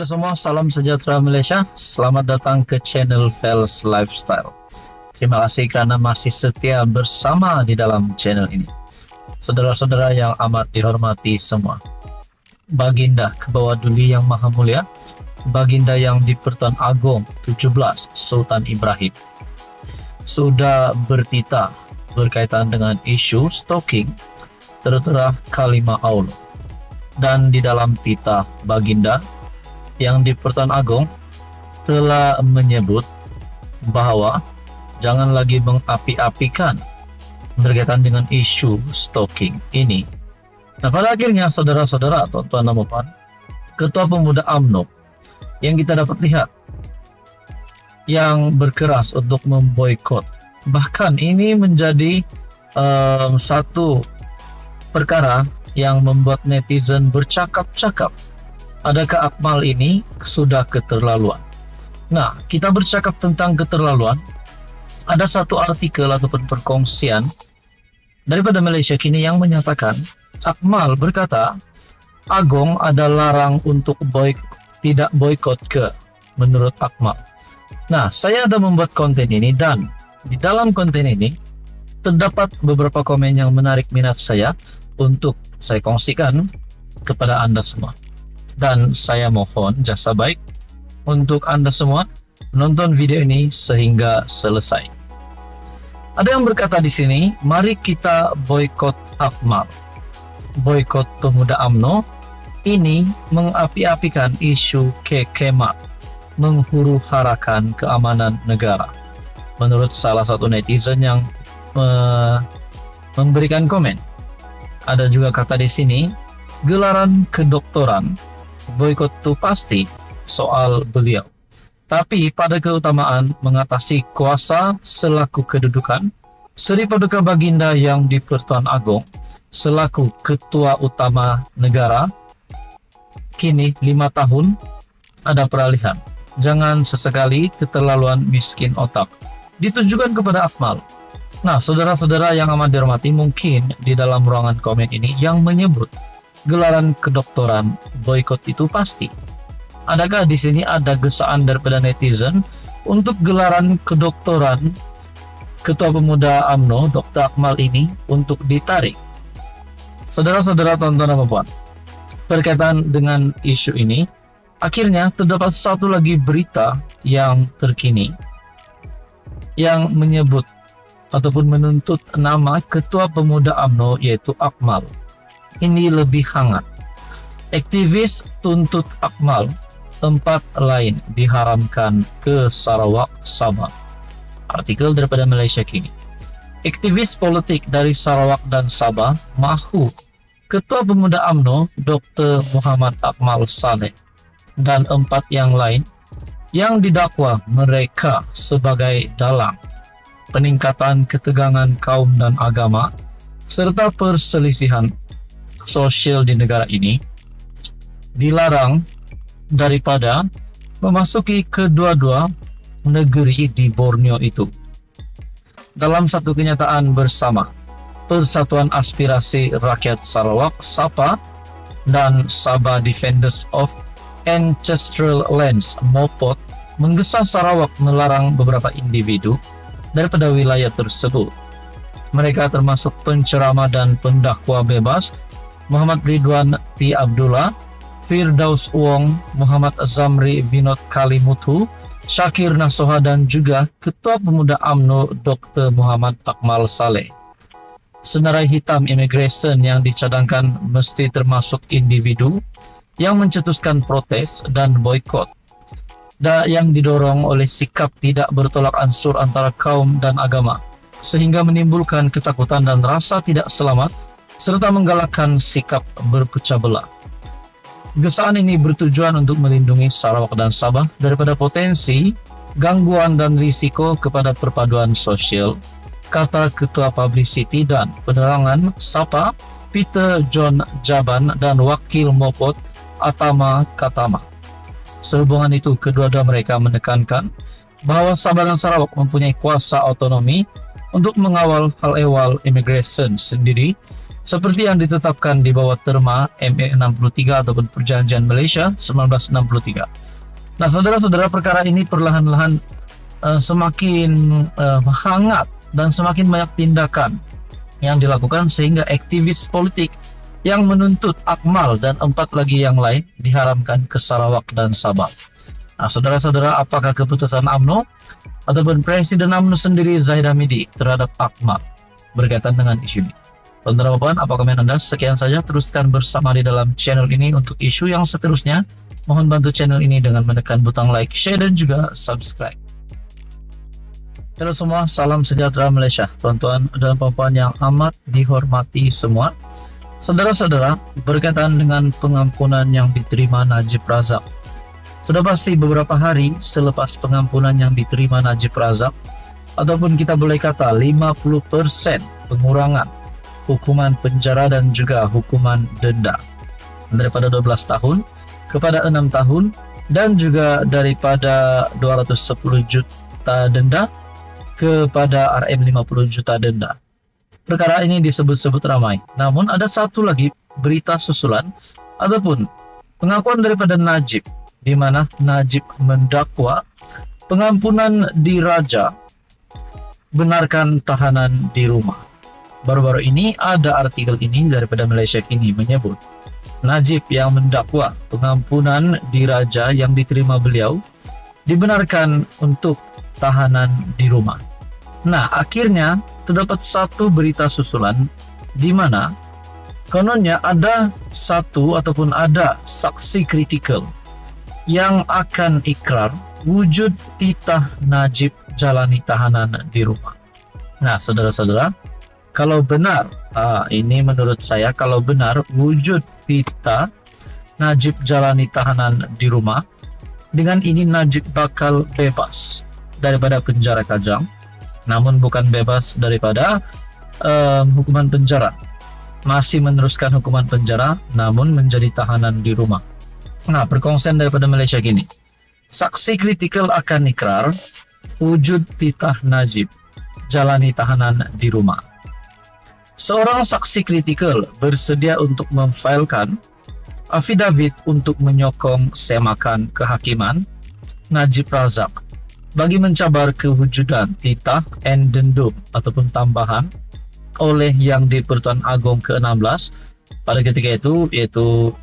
Halo semua, salam sejahtera Malaysia. Selamat datang ke channel Fels Lifestyle. Terima kasih kerana masih setia bersama di dalam channel ini. Saudara-saudara yang amat dihormati semua, Baginda Kebawah Duli yang Maha Mulia, Baginda yang di-Pertuan Agong 17 Sultan Ibrahim, sudah bertitah berkaitan dengan isu stalking tertera kalimah Allah. Dan di dalam titah Baginda yang di-Pertuan Agong telah menyebut bahwa jangan lagi mengapi-apikan berkaitan dengan isu stalking ini. Nah, pada akhirnya saudara-saudara, tuan-tuan dan puan, Ketua Pemuda UMNO yang kita dapat lihat yang berkeras untuk memboikot, bahkan ini menjadi satu perkara yang membuat netizen bercakap-cakap. Adakah Akmal ini sudah keterlaluan? Nah, kita bercakap tentang keterlaluan. Ada satu artikel ataupun perkongsian daripada Malaysia Kini yang menyatakan Akmal berkata Agong ada larang untuk tidak boikot ke menurut Akmal. Nah, saya ada membuat konten ini dan di dalam konten ini terdapat beberapa komen yang menarik minat saya untuk saya kongsikan kepada Anda semua. Dan saya mohon jasa baik untuk Anda semua menonton video ini sehingga selesai. Ada yang berkata di sini, mari kita boikot Akmal. Boikot Pemuda UMNO ini mengapi-apikan isu kekemat, menghuru-harakan keamanan negara. Menurut salah satu netizen yang memberikan komen. Ada juga kata di sini, gelaran kedoktoran boikot itu pasti soal beliau. Tapi pada keutamaan mengatasi kuasa selaku kedudukan, Seri Paduka Baginda yang di-Pertuan Agong selaku ketua utama negara, kini 5 tahun ada peralihan. Jangan sesekali keterlaluan miskin otak ditujukan kepada Akmal. Nah, saudara-saudara yang amat dihormati, mungkin di dalam ruangan komen ini yang menyebut gelaran kedoktoran boikot itu pasti. Adakah di sini ada gesaan daripada netizen untuk gelaran kedoktoran Ketua Pemuda UMNO Dr. Akmal ini untuk ditarik? Saudara-saudara, tonton dan puan, berkaitan dengan isu ini, akhirnya terdapat satu lagi berita yang terkini yang menyebut ataupun menuntut nama Ketua Pemuda UMNO yaitu Akmal. Ini lebih hangat. Aktivis tuntut Akmal, 4 lain diharamkan ke Sarawak, Sabah. Artikel daripada Malaysia Kini. Aktivis politik dari Sarawak dan Sabah mahu Ketua Pemuda UMNO Dr. Muhammad Akmal Saleh dan 4 yang lain yang didakwa mereka sebagai dalang peningkatan ketegangan kaum dan agama serta perselisihan sosial di negara ini dilarang daripada memasuki kedua-dua negeri di Borneo itu. Dalam satu kenyataan bersama, Persatuan Aspirasi Rakyat Sarawak SAPA dan Sabah Defenders of Ancestral Lands MOPOT menggesa Sarawak melarang beberapa individu daripada wilayah tersebut. Mereka termasuk penceramah dan pendakwa bebas Muhammad Ridwan T. Abdullah, Firdaus Wong, Muhammad Zamri Vinod Kalimutu, Syakir Nasoha dan juga Ketua Pemuda UMNO Dr. Muhammad Akmal Saleh. Senarai hitam immigration yang dicadangkan mesti termasuk individu yang mencetuskan protes dan boikot yang didorong oleh sikap tidak bertolak ansur antara kaum dan agama, sehingga menimbulkan ketakutan dan rasa tidak selamat serta menggalakkan sikap berpecah belah. Gesaan ini bertujuan untuk melindungi Sarawak dan Sabah daripada potensi, gangguan dan risiko kepada perpaduan sosial, kata Ketua Publicity dan Penerangan SAPA Peter John Jaban dan Wakil Mopot Atama Katama. Sehubungan itu, kedua-dua mereka menekankan bahwa Sabah dan Sarawak mempunyai kuasa otonomi untuk mengawal hal ehwal immigration sendiri seperti yang ditetapkan di bawah terma ME 63 ataupun Perjanjian Malaysia 1963. Nah, saudara-saudara, perkara ini perlahan-lahan semakin hangat dan semakin banyak tindakan yang dilakukan sehingga aktivis politik yang menuntut Akmal dan 4 lagi yang lain diharamkan ke Sarawak dan Sabah. Nah, saudara-saudara, apakah keputusan UMNO ataupun Presiden UMNO sendiri Zahid Hamidi terhadap Akmal berkaitan dengan isu ini? Saudara Bapak, apa komen Anda? Sekian saja, teruskan bersama di dalam channel ini untuk isu yang seterusnya. Mohon bantu channel ini dengan menekan butang like, share, dan juga subscribe. Halo semua, salam sejahtera Malaysia. Tuan-tuan dan puan-puan yang amat dihormati semua. Saudara-saudara, berkaitan dengan pengampunan yang diterima Najib Razak. Sudah pasti beberapa hari selepas pengampunan yang diterima Najib Razak, ataupun kita boleh kata 50% pengurangan hukuman penjara dan juga hukuman denda daripada 12 tahun kepada 6 tahun dan juga daripada 210 juta denda kepada RM 50 juta denda. Perkara ini disebut-sebut ramai. Namun ada satu lagi berita susulan ataupun pengakuan daripada Najib, di mana Najib mendakwa pengampunan diraja benarkan tahanan di rumah. Baru-baru ini ada artikel ini daripada Malaysia Kini menyebut Najib yang mendakwa pengampunan diraja yang diterima beliau dibenarkan untuk tahanan di rumah. Nah, akhirnya terdapat satu berita susulan di mana kononnya ada satu ataupun ada saksi kritikal yang akan ikrar wujud titah Najib jalani tahanan di rumah. Nah, saudara-saudara, kalau benar, ini menurut saya, kalau benar wujud titah Najib jalani tahanan di rumah, dengan ini Najib bakal bebas daripada penjara Kajang, namun bukan bebas daripada hukuman penjara, masih meneruskan hukuman penjara namun menjadi tahanan di rumah. Nah, perkongsian daripada Malaysia Kini, saksi kritikal akan ikrar wujud titah Najib jalani tahanan di rumah. Seorang saksi kritikal bersedia untuk memfailkan afidavit untuk menyokong semakan kehakiman Najib Razak bagi mencabar kewujudan titah endendum ataupun tambahan oleh Yang di-Pertuan Agong ke-16 pada ketika itu, yaitu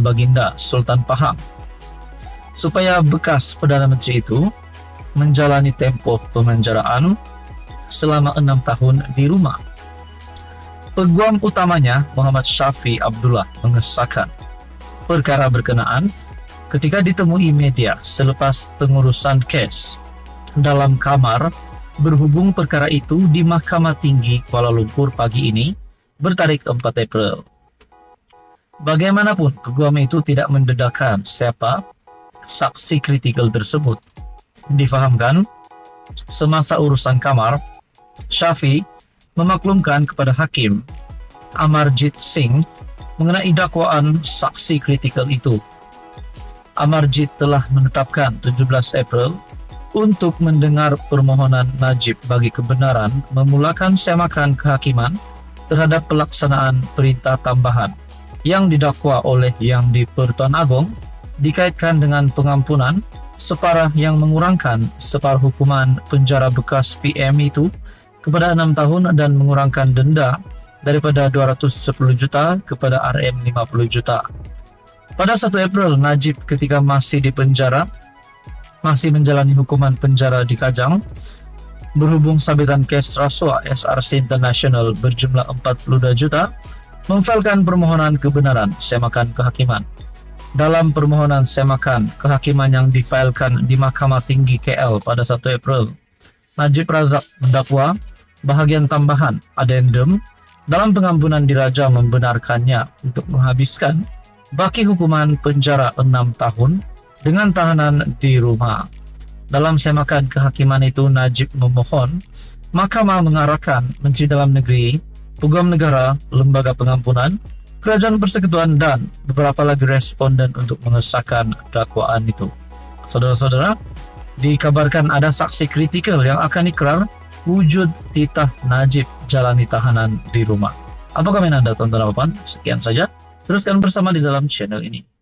Baginda Sultan Pahang, supaya bekas Perdana Menteri itu menjalani tempoh pemenjaraan selama 6 tahun di rumah. Peguam utamanya Muhammad Syafi Abdullah mengesahkan perkara berkenaan ketika ditemui media selepas pengurusan kes dalam kamar berhubung perkara itu di Mahkamah Tinggi Kuala Lumpur pagi ini bertarik 4 April. Bagaimanapun, peguam itu tidak mendedahkan siapa saksi kritikal tersebut. Difahamkan, semasa urusan kamar, Syafi memaklumkan kepada Hakim Amarjit Singh mengenai dakwaan saksi kritikal itu. Amarjit telah menetapkan 17 April untuk mendengar permohonan Najib bagi kebenaran memulakan semakan kehakiman terhadap pelaksanaan perintah tambahan yang didakwa oleh Yang di-Pertuan Agong dikaitkan dengan pengampunan separah yang mengurangkan separuh hukuman penjara bekas PM itu kepada 6 tahun dan mengurangkan denda daripada 210 juta kepada RM 50 juta. Pada 1 April, Najib ketika masih di penjara, masih menjalani hukuman penjara di Kajang, berhubung sabitan kes rasuah SRC International berjumlah 42 juta, memfailkan permohonan kebenaran semakan kehakiman. Dalam permohonan semakan kehakiman yang difailkan di Mahkamah Tinggi KL pada 1 April, Najib Razak mendakwa bahagian tambahan addendum dalam pengampunan diraja membenarkannya untuk menghabiskan baki hukuman penjara 6 tahun dengan tahanan di rumah. Dalam semakan kehakiman itu, Najib memohon Mahkamah mengarahkan Menteri Dalam Negeri, Peguam Negara, Lembaga Pengampunan, Kerajaan Persekutuan dan beberapa lagi responden untuk mengesahkan dakwaan itu. Saudara-saudara, dikabarkan ada saksi kritikal yang akan ikrar wujud titah Najib jalani tahanan di rumah. Apa komen Anda, tonton apa? Sekian saja. Teruskan bersama di dalam channel ini.